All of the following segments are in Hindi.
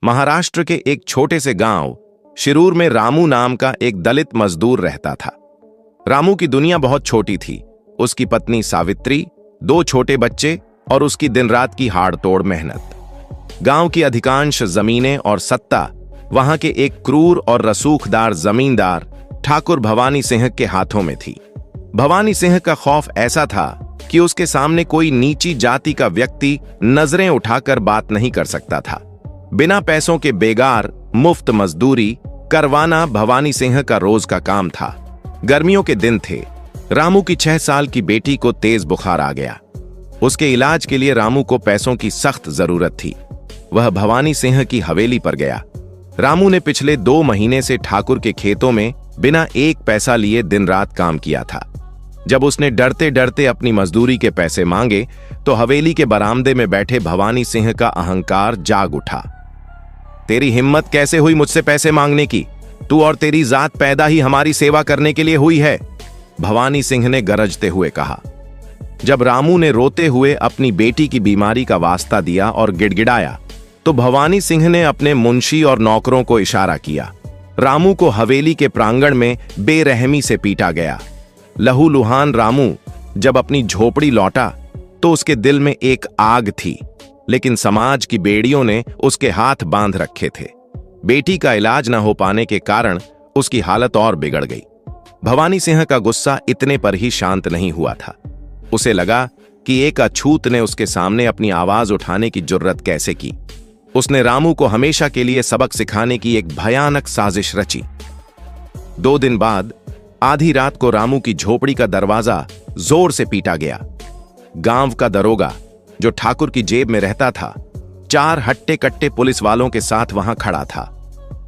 महाराष्ट्र के एक छोटे से गांव शिरूर में रामू नाम का एक दलित मजदूर रहता था। रामू की दुनिया बहुत छोटी थी। उसकी पत्नी सावित्री, 2 छोटे बच्चे और उसकी दिन रात की हाड़-तोड़ मेहनत। गांव की अधिकांश जमीनें और सत्ता वहां के एक क्रूर और रसूखदार जमींदार ठाकुर भवानी सिंह के हाथों में थी। भवानी सिंह का खौफ ऐसा था कि उसके सामने कोई नीची जाति का व्यक्ति नजरें उठाकर बात नहीं कर सकता था। बिना पैसों के बेगार मुफ्त मजदूरी करवाना भवानी सिंह का रोज का काम था। गर्मियों के दिन थे। रामू की 6 साल की बेटी को तेज बुखार आ गया। उसके इलाज के लिए रामू को पैसों की सख्त जरूरत थी। वह भवानी सिंह की हवेली पर गया। रामू ने पिछले 2 महीने से ठाकुर के खेतों में बिना एक पैसा लिए दिन रात काम किया था। जब उसने डरते डरते अपनी मजदूरी के पैसे मांगे तो हवेली के बरामदे में बैठे भवानी सिंह का अहंकार जाग उठा। तेरी हिम्मत कैसे हुई मुझसे पैसे मांगने की? तू और तेरी जात पैदा ही हमारी सेवा करने के लिए हुई है, भवानी सिंह ने गरजते हुए कहा। जब रामू ने रोते हुए अपनी बेटी की बीमारी का वास्ता दिया और गिड़गिड़ाया तो भवानी सिंह ने अपने मुंशी और नौकरों को इशारा किया। रामू को हवेली के प्रांगण में बेरहमी से पीटा गया। लहूलुहान रामू जब अपनी झोपड़ी लौटा तो उसके दिल में एक आग थी, लेकिन समाज की बेड़ियों ने उसके हाथ बांध रखे थे। बेटी का इलाज न हो पाने के कारण उसकी हालत और बिगड़ गई। भवानी सिंह का गुस्सा इतने पर ही शांत नहीं हुआ था। उसे लगा कि एक अछूत ने उसके सामने अपनी आवाज उठाने की जुर्रत कैसे की। उसने रामू को हमेशा के लिए सबक सिखाने की एक भयानक साजिश रची। 2 दिन बाद आधी रात को रामू की झोपड़ी का दरवाजा जोर से पीटा गया। गांव का दरोगा जो ठाकुर की जेब में रहता था 4 हट्टे कट्टे पुलिस वालों के साथ वहां खड़ा था।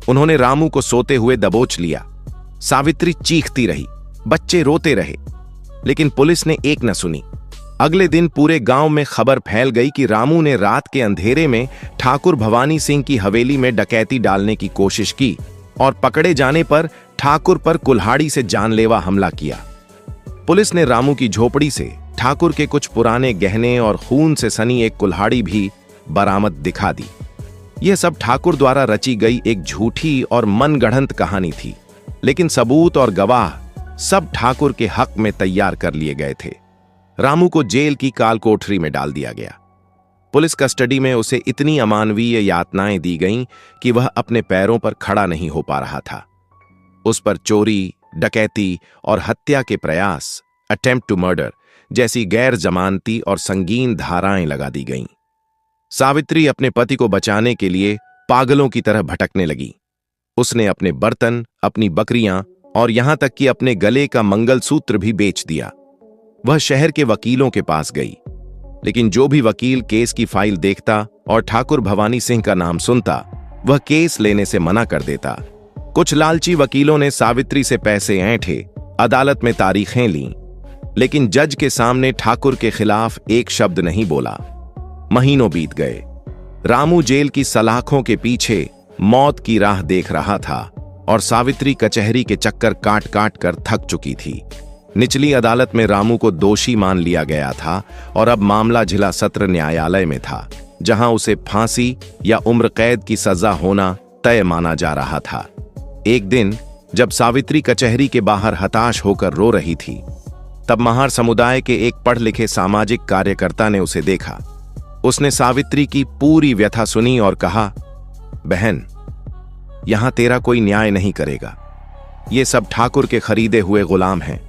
उन्होंने रामू को सोते हुए दबोच लिया। सावित्री चीखती रही, बच्चे रोते रहे, लेकिन पुलिस ने एक न सुनी। अगले दिन पूरे गांव में खबर फैल गई कि रामू ने रात के अंधेरे में ठाकुर भवानी सिंह की हवेली में डकैती डालने की कोशिश की और पकड़े जाने पर ठाकुर पर कुल्हाड़ी से जानलेवा हमला किया। पुलिस ने रामू की झोपड़ी से ठाकुर के कुछ पुराने गहने और खून से सनी एक कुल्हाड़ी भी बरामद दिखा दी। यह सब ठाकुर द्वारा रची गई एक झूठी और मनगढ़ंत कहानी थी, लेकिन सबूत और गवाह सब ठाकुर के हक में तैयार कर लिए गए थे। रामू को जेल की काल कोठरी में डाल दिया गया। पुलिस कस्टडी में उसे इतनी अमानवीय यातनाएं दी गईं कि वह अपने पैरों पर खड़ा नहीं हो पा रहा था। उस पर चोरी, डकैती और हत्या के प्रयास, अटेम्प्ट टू मर्डर जैसी गैर जमानती और संगीन धाराएं लगा दी गईं। सावित्री अपने पति को बचाने के लिए पागलों की तरह भटकने लगी। उसने अपने बर्तन, अपनी बकरियां और यहां तक कि अपने गले का मंगलसूत्र भी बेच दिया। वह शहर के वकीलों के पास गई, लेकिन जो भी वकील केस की फाइल देखता और ठाकुर भवानी सिंह का नाम सुनता, वह केस लेने से मना कर देता। कुछ लालची वकीलों ने सावित्री से पैसे ऐंठे, अदालत में तारीखें लीं, लेकिन जज के सामने ठाकुर के खिलाफ एक शब्द नहीं बोला। महीनों बीत गए। रामू जेल की सलाखों के पीछे मौत की राह देख रहा था और सावित्री कचहरी के चक्कर काट काट कर थक चुकी थी। निचली अदालत में रामू को दोषी मान लिया गया था और अब मामला जिला सत्र न्यायालय में था, जहां उसे फांसी या उम्र कैद की सजा होना तय माना जा रहा था। एक दिन जब सावित्री कचहरी के बाहर हताश होकर रो रही थी, तब महार समुदाय के एक पढ़ लिखे सामाजिक कार्यकर्ता ने उसे देखा। उसने सावित्री की पूरी व्यथा सुनी और कहा, बहन, यहां तेरा कोई न्याय नहीं करेगा। ये सब ठाकुर के खरीदे हुए गुलाम हैं।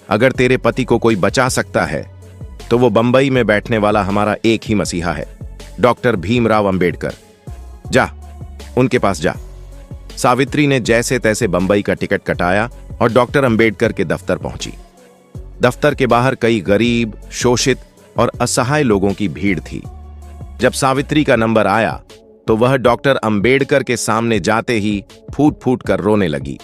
अगर तेरे पति को कोई बचा सकता है तो वो बंबई में बैठने वाला हमारा एक ही मसीहा है, डॉक्टर भीमराव अंबेडकर। जा, उनके पास जा। सावित्री ने जैसे तैसे बंबई का टिकट कटाया और डॉक्टर अंबेडकर के दफ्तर पहुंची। दफ्तर के बाहर कई गरीब, शोषित और असहाय लोगों की भीड़ थी। जब सावित्री का नंबर आया तो वह डॉक्टर अंबेडकर के सामने जाते ही फूट फूट कर रोने लगी।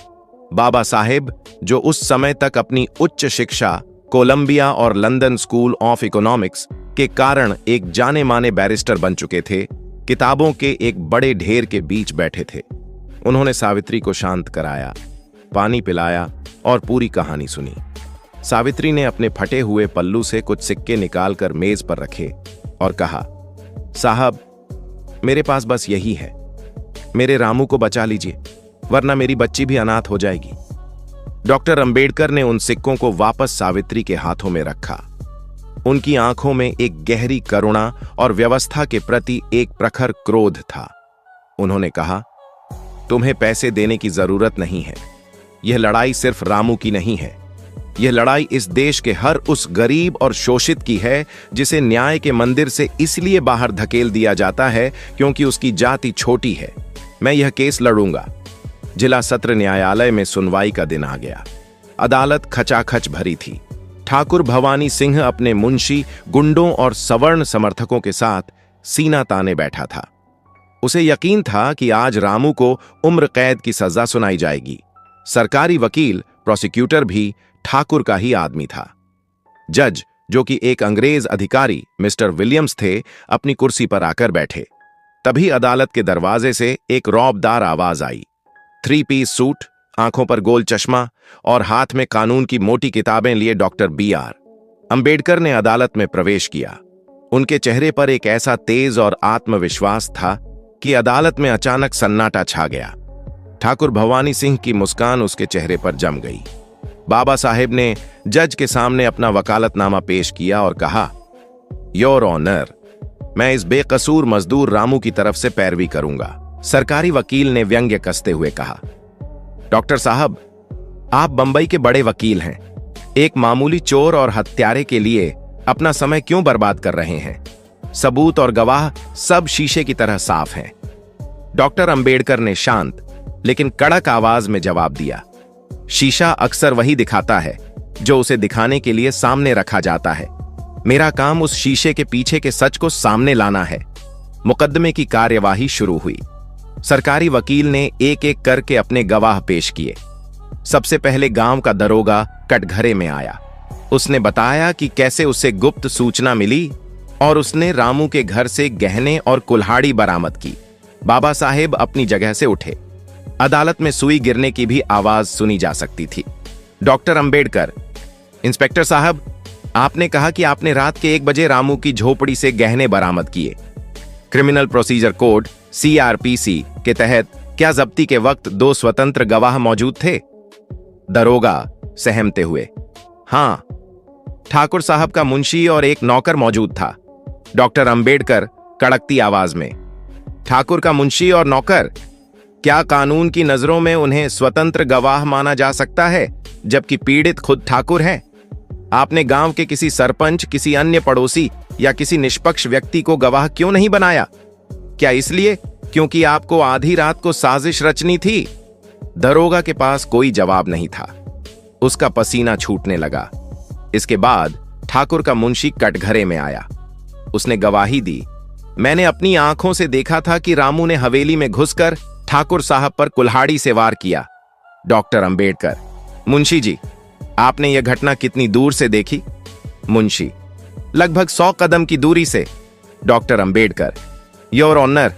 बाबा साहेब, जो उस समय तक अपनी उच्च शिक्षा कोलंबिया और लंदन स्कूल ऑफ इकोनॉमिक्स के कारण एक जाने माने बैरिस्टर बन चुके थे, किताबों के एक बड़े ढेर के बीच बैठे थे। उन्होंने सावित्री को शांत कराया, पानी पिलाया और पूरी कहानी सुनी। सावित्री ने अपने फटे हुए पल्लू से कुछ सिक्के निकालकर मेज पर रखे और कहा, साहब, मेरे पास बस यही है। मेरे रामू को बचा लीजिए, वरना मेरी बच्ची भी अनाथ हो जाएगी। डॉक्टर अंबेडकर ने उन सिक्कों को वापस सावित्री के हाथों में रखा। उनकी आंखों में एक गहरी करुणा और व्यवस्था के प्रति एक प्रखर क्रोध था। उन्होंने कहा, तुम्हें पैसे देने की जरूरत नहीं है। यह लड़ाई सिर्फ रामू की नहीं है, यह लड़ाई इस देश के हर उस गरीब और शोषित की है जिसे न्याय के मंदिर से इसलिए बाहर धकेल दिया जाता है क्योंकि उसकी जाति छोटी है। मैं यह केस लड़ूंगा। जिला सत्र न्यायालय में सुनवाई का दिन आ गया। अदालत खचाखच भरी थी। ठाकुर भवानी सिंह अपने मुंशी, गुंडों और सवर्ण समर्थकों के साथ सीना ताने बैठा था। उसे यकीन था कि आज रामू को उम्र कैद की सजा सुनाई जाएगी। सरकारी वकील, प्रोसिक्यूटर भी ठाकुर का ही आदमी था। जज, जो कि एक अंग्रेज अधिकारी मिस्टर विलियम्स थे, अपनी कुर्सी पर आकर बैठे। तभी अदालत के दरवाजे से एक रौबदार आवाज आई। 3 पीस सूट, आंखों पर गोल चश्मा और हाथ में कानून की मोटी किताबें लिए डॉक्टर BR अंबेडकर ने अदालत में प्रवेश किया। उनके चेहरे पर एक ऐसा तेज और आत्मविश्वास था कि अदालत में अचानक सन्नाटा छा गया। ठाकुर भवानी सिंह की मुस्कान उसके चेहरे पर जम गई। बाबा साहेब ने जज के सामने अपना वकालतनामा पेश किया और कहा, योर ऑनर, मैं इस बेकसूर मजदूर रामू की तरफ से पैरवी करूंगा। सरकारी वकील ने व्यंग्य कसते हुए कहा, डॉक्टर साहब, आप बंबई के बड़े वकील हैं। एक मामूली चोर और हत्यारे के लिए अपना समय क्यों बर्बाद कर रहे हैं? सबूत और गवाह सब शीशे की तरह साफ हैं। डॉक्टर अंबेडकर ने शांत लेकिन कड़क आवाज में जवाब दिया, शीशा अक्सर वही दिखाता है जो उसे दिखाने के लिए सामने रखा जाता है। मेरा काम उस शीशे के पीछे के सच को सामने लाना है। मुकदमे की कार्यवाही शुरू हुई। सरकारी वकील ने एक एक करके अपने गवाह पेश किए। सबसे पहले गांव का दरोगा कटघरे में आया। उसने बताया कि कैसे उसे गुप्त सूचना मिली और उसने रामू के घर से गहने और कुल्हाड़ी बरामद की। बाबा साहेब अपनी जगह से उठे। अदालत में सुई गिरने की भी आवाज सुनी जा सकती थी। डॉक्टर अंबेडकर, इंस्पेक्टर साहब, आपने कहा कि आपने रात के 1 बजे रामू की झोपड़ी से गहने बरामद किए। क्रिमिनल प्रोसीजर कोड CRPC के तहत क्या जब्ती के वक्त 2 स्वतंत्र गवाह मौजूद थे? दरोगा सहमते हुए, हां, ठाकुर साहब का मुंशी और एक नौकर मौजूद था। डॉक्टर अंबेडकर कड़कती आवाज में, ठाकुर का मुंशी और नौकर? क्या कानून की नजरों में उन्हें स्वतंत्र गवाह माना जा सकता है जबकि पीड़ित खुद ठाकुर हैं? आपने गांव के किसी सरपंच, किसी अन्य पड़ोसी या किसी निष्पक्ष व्यक्ति को गवाह क्यों नहीं बनाया? क्या इसलिए क्योंकि आपको आधी रात को साजिश रचनी थी? दरोगा के पास कोई जवाब नहीं था। उसका पसीना छूटने लगा। इसके बाद ठाकुर का मुंशी कटघरे में आया। उसने गवाही दी, मैंने अपनी आंखों से देखा था कि रामू ने हवेली में घुसकर ठाकुर साहब पर कुल्हाड़ी से वार किया। डॉक्टर अंबेडकर, मुंशी जी, आपने यह घटना कितनी दूर से देखी? मुंशी, लगभग 100 कदम की दूरी से। डॉक्टर अंबेडकर, योर ऑनर,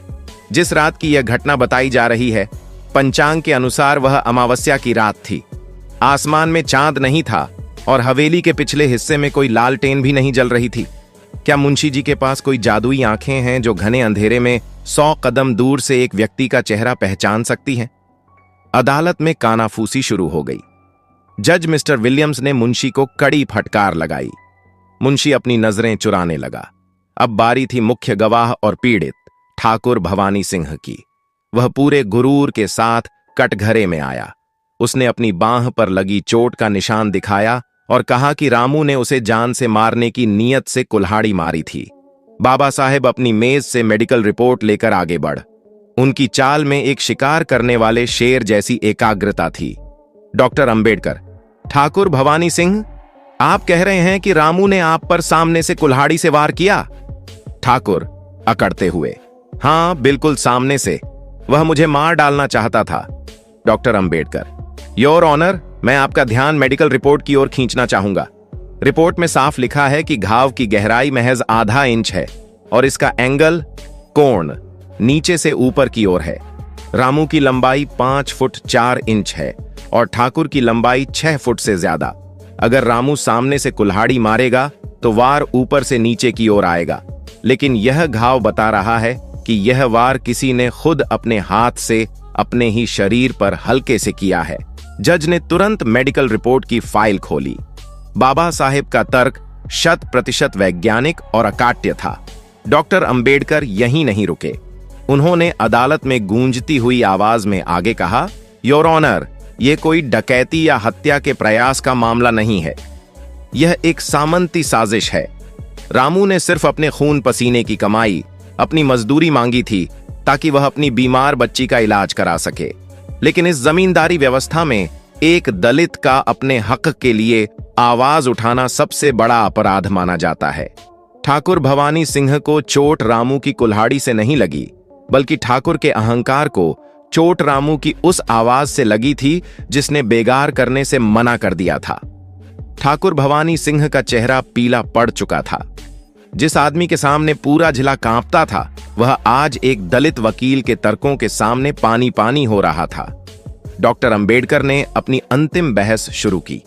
जिस रात की यह घटना बताई जा रही है, पंचांग के अनुसार वह अमावस्या की रात थी। आसमान में चांद नहीं था और हवेली के पिछले हिस्से में कोई लालटेन भी नहीं जल रही थी। क्या मुंशी जी के पास कोई जादुई आंखें हैं जो घने अंधेरे में 100 कदम दूर से एक व्यक्ति का चेहरा पहचान सकती हैं? अदालत में कानाफूसी शुरू हो गई। जज मिस्टर विलियम्स ने मुंशी को कड़ी फटकार लगाई। मुंशी अपनी नजरें चुराने लगा। अब बारी थी मुख्य गवाह और पीड़ित ठाकुर भवानी सिंह की। वह पूरे गुरूर के साथ कटघरे में आया। उसने अपनी बांह पर लगी चोट का निशान दिखाया और कहा कि रामू ने उसे जान से मारने की नीयत से कुल्हाड़ी मारी थी। बाबा साहेब अपनी मेज से मेडिकल रिपोर्ट लेकर आगे बढ़। उनकी चाल में एक शिकार करने वाले शेर जैसी एकाग्रता थी। डॉक्टर अंबेडकर, ठाकुर भवानी सिंह, आप कह रहे हैं कि रामू ने आप पर सामने से कुल्हाड़ी से वार किया? ठाकुर अकड़ते हुए, हां, बिल्कुल सामने से। वह मुझे मार डालना चाहता था। डॉक्टर अंबेडकर, योर ऑनर, मैं आपका ध्यान मेडिकल रिपोर्ट की ओर खींचना चाहूंगा। रिपोर्ट में साफ लिखा है कि घाव की गहराई महज आधा इंच है और इसका एंगल, कोण, नीचे से ऊपर की ओर है। रामू की लंबाई 5 फुट 4 इंच है और ठाकुर की लंबाई 6 फुट से ज्यादा। अगर रामू सामने से कुल्हाड़ी मारेगा तो वार ऊपर से नीचे की ओर आएगा, लेकिन यह घाव बता रहा है कि यह वार किसी ने खुद अपने हाथ से अपने ही शरीर पर हल्के से किया है। जज ने तुरंत मेडिकल रिपोर्ट की फाइल खोली। बाबा साहेब का तर्क 100% वैज्ञानिक और अकाट्य था। डॉक्टर अंबेडकर यहीं नहीं रुके। उन्होंने अदालत में गूंजती हुई आवाज में आगे कहा, योर ऑनर, यह कोई डकैती या हत्या के प्रयास का मामला नहीं है। यह एक सामंती साजिश है। रामू ने सिर्फ अपने खून पसीने की कमाई, अपनी मजदूरी मांगी थी ताकि वह अपनी बीमार बच्ची का इलाज करा सके। लेकिन इस जमींदारी व्यवस्था में एक दलित का अपने हक के लिए आवाज उठाना सबसे बड़ा अपराध माना जाता है। ठाकुर भवानी सिंह को चोट रामू की कुल्हाड़ी से नहीं लगी, बल्कि ठाकुर के अहंकार को चोट रामू की उस आवाज से लगी थी जिसने बेगार करने से मना कर दिया था। ठाकुर भवानी सिंह का चेहरा पीला पड़ चुका था। जिस आदमी के सामने पूरा जिला कांपता था, वह आज एक दलित वकील के तर्कों के सामने पानी पानी हो रहा था। डॉक्टर अंबेडकर ने अपनी अंतिम बहस शुरू की।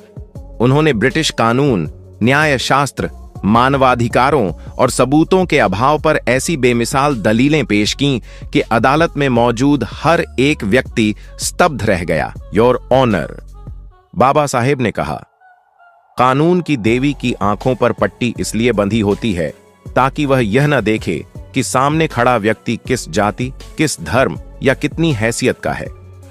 उन्होंने ब्रिटिश कानून, न्याय शास्त्र, मानवाधिकारों और सबूतों के अभाव पर ऐसी बेमिसाल दलीलें पेश कीं कि अदालत में मौजूद हर एक व्यक्ति स्तब्ध रह गया। योर ऑनर, बाबा साहेब ने कहा, कानून की देवी की आंखों पर पट्टी इसलिए बंधी होती है ताकि वह यह न देखे कि सामने खड़ा व्यक्ति किस जाति, किस धर्म या कितनी हैसियत का है।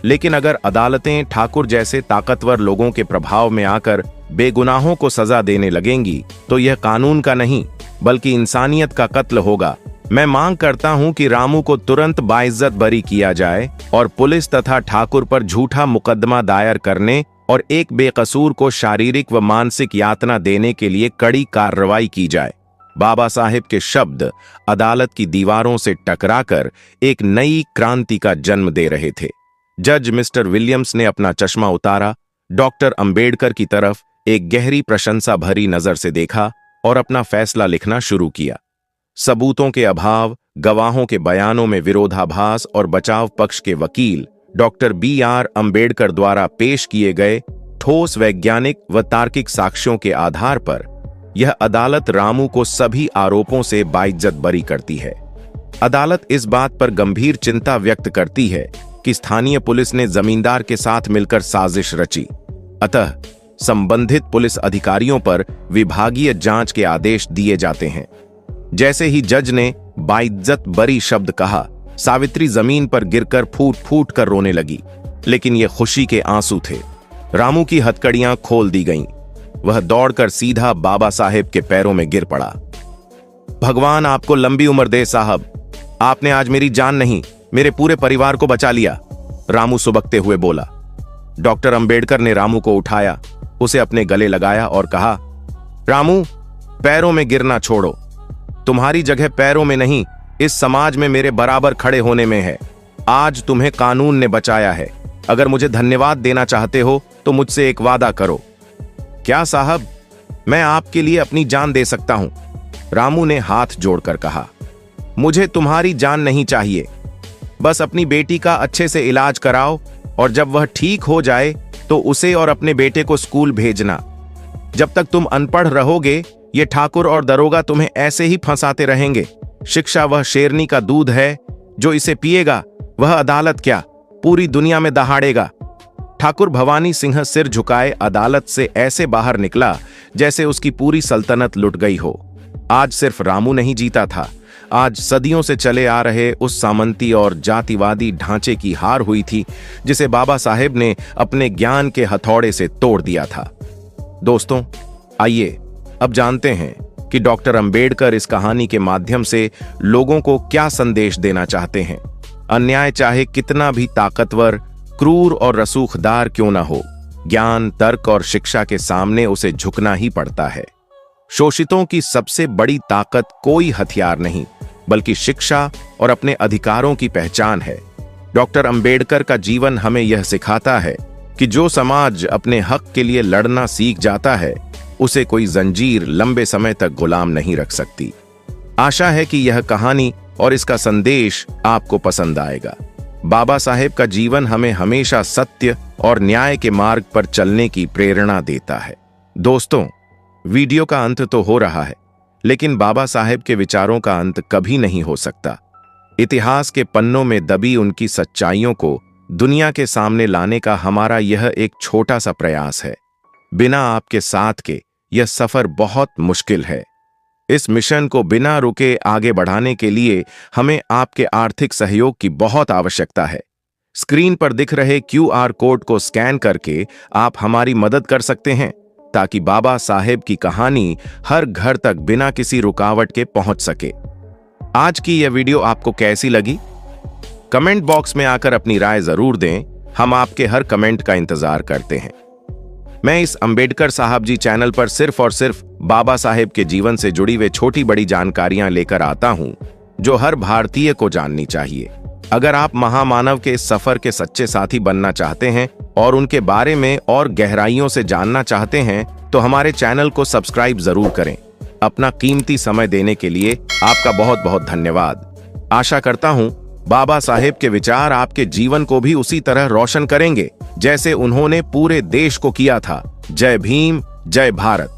लेकिन अगर अदालतें ठाकुर जैसे ताकतवर लोगों के प्रभाव में आकर बेगुनाहों को सजा देने लगेंगी तो यह कानून का नहीं बल्कि इंसानियत का कत्ल होगा। मैं मांग करता हूं कि रामू को तुरंत बाइज्जत बरी किया जाए और पुलिस तथा ठाकुर पर झूठा मुकदमा दायर करने और एक बेकसूर को शारीरिक व मानसिक यातना देने के लिए कड़ी कार्रवाई की जाए। बाबा साहेब के शब्द अदालत की दीवारों से टकराकर एक नई क्रांति का जन्म दे रहे थे। जज मिस्टर विलियम्स ने अपना चश्मा उतारा, डॉक्टर अंबेडकर की तरफ एक गहरी प्रशंसा भरी नजर से देखा और अपना फैसला लिखना शुरू किया। सबूतों के अभाव, गवाहों के बयानों में विरोधाभास और बचाव पक्ष के वकील डॉक्टर B.R. अंबेडकर द्वारा पेश किए गए ठोस वैज्ञानिक व तार्किक साक्ष्यों के आधार पर यह अदालत रामू को सभी आरोपों से बाइज्जत बरी करती है। अदालत इस बात पर गंभीर चिंता व्यक्त करती है कि स्थानीय पुलिस ने जमींदार के साथ मिलकर साजिश रची। अतः संबंधित पुलिस अधिकारियों पर विभागीय जांच के आदेश दिए जाते हैं। जैसे ही जज ने बाइज्जत बरी शब्द कहा, सावित्री जमीन पर गिरकर फूट फूट कर रोने लगी। लेकिन ये खुशी के आंसू थे। रामू की हथकड़ियां खोल दी गईं। वह दौड़कर सीधा बाबा साहेब के पैरों में गिर पड़ा। भगवान आपको लंबी उम्र दे साहब, आपने आज मेरी जान नहीं मेरे पूरे परिवार को बचा लिया, रामू सुबकते हुए बोला। डॉक्टर अंबेडकर ने रामू को उठाया, उसे अपने गले लगाया और कहा, रामू, पैरों में गिरना छोड़ो। तुम्हारी जगह पैरों में नहीं, इस समाज में मेरे बराबर खड़े होने में है। आज तुम्हें कानून ने बचाया है। अगर मुझे धन्यवाद देना चाहते हो तो मुझसे एक वादा करो। क्या साहब, मैं आपके लिए अपनी जान दे सकता हूं, रामू ने हाथ जोड़कर कहा। मुझे तुम्हारी जान नहीं चाहिए, बस अपनी बेटी का अच्छे से इलाज कराओ और जब वह ठीक हो जाए तो उसे और अपने बेटे को स्कूल भेजना। जब तक तुम अनपढ़ रहोगे ये ठाकुर और दरोगा तुम्हें ऐसे ही फंसाते रहेंगे। शिक्षा वह शेरनी का दूध है, जो इसे पिएगा वह अदालत क्या पूरी दुनिया में दहाड़ेगा। ठाकुर भवानी सिंह सिर झुकाए अदालत से ऐसे बाहर निकला जैसे उसकी पूरी सल्तनत लुट गई हो। आज सिर्फ रामू नहीं जीता था, आज सदियों से चले आ रहे उस सामंती और जातिवादी ढांचे की हार हुई थी जिसे बाबा साहेब ने अपने ज्ञान के हथौड़े से तोड़ दिया था। दोस्तों, आइए अब जानते हैं कि डॉक्टर अंबेडकर इस कहानी के माध्यम से लोगों को क्या संदेश देना चाहते हैं। अन्याय चाहे कितना भी ताकतवर, क्रूर और रसूखदार क्यों न हो, ज्ञान, तर्क और शिक्षा के सामने उसे झुकना ही पड़ता है। शोषितों की सबसे बड़ी ताकत कोई हथियार नहीं बल्कि शिक्षा और अपने अधिकारों की पहचान है। डॉक्टर अंबेडकर का जीवन हमें यह सिखाता है कि जो समाज अपने हक के लिए लड़ना सीख जाता है उसे कोई जंजीर लंबे समय तक गुलाम नहीं रख सकती। आशा है कि यह कहानी और इसका संदेश आपको पसंद आएगा। बाबा साहेब का जीवन हमें हमेशा सत्य और न्याय के मार्ग पर चलने की प्रेरणा देता है। दोस्तों, वीडियो का अंत तो हो रहा है, लेकिन बाबा साहेब के विचारों का अंत कभी नहीं हो सकता। इतिहास के पन्नों में दबी उनकी सच्चाइयों को दुनिया के सामने लाने का हमारा यह एक छोटा सा प्रयास है। बिना आपके साथ के यह सफर बहुत मुश्किल है। इस मिशन को बिना रुके आगे बढ़ाने के लिए हमें आपके आर्थिक सहयोग की बहुत आवश्यकता है। स्क्रीन पर दिख रहे QR कोड को स्कैन करके आप हमारी मदद कर सकते हैं, ताकि बाबा साहेब की कहानी हर घर तक बिना किसी रुकावट के पहुंच सके। आज की यह वीडियो आपको कैसी लगी? कमेंट बॉक्स में आकर अपनी राय जरूर दें। हम आपके हर कमेंट का इंतजार करते हैं। मैं इस अंबेडकर साहब जी चैनल पर सिर्फ और सिर्फ बाबा साहेब के जीवन से जुड़ी हुई छोटी बड़ी जानकारियां लेकर आता हूं, जो हर भारतीय को जाननी चाहिए। अगर आप महामानव के इस सफर के सच्चे साथी बनना चाहते हैं और उनके बारे में और गहराइयों से जानना चाहते हैं, तो हमारे चैनल को सब्सक्राइब जरूर करें। अपना कीमती समय देने के लिए आपका बहुत बहुत धन्यवाद। आशा करता हूं बाबा साहेब के विचार आपके जीवन को भी उसी तरह रोशन करेंगे जैसे उन्होंने पूरे देश को किया था। जय भीम, जय भारत।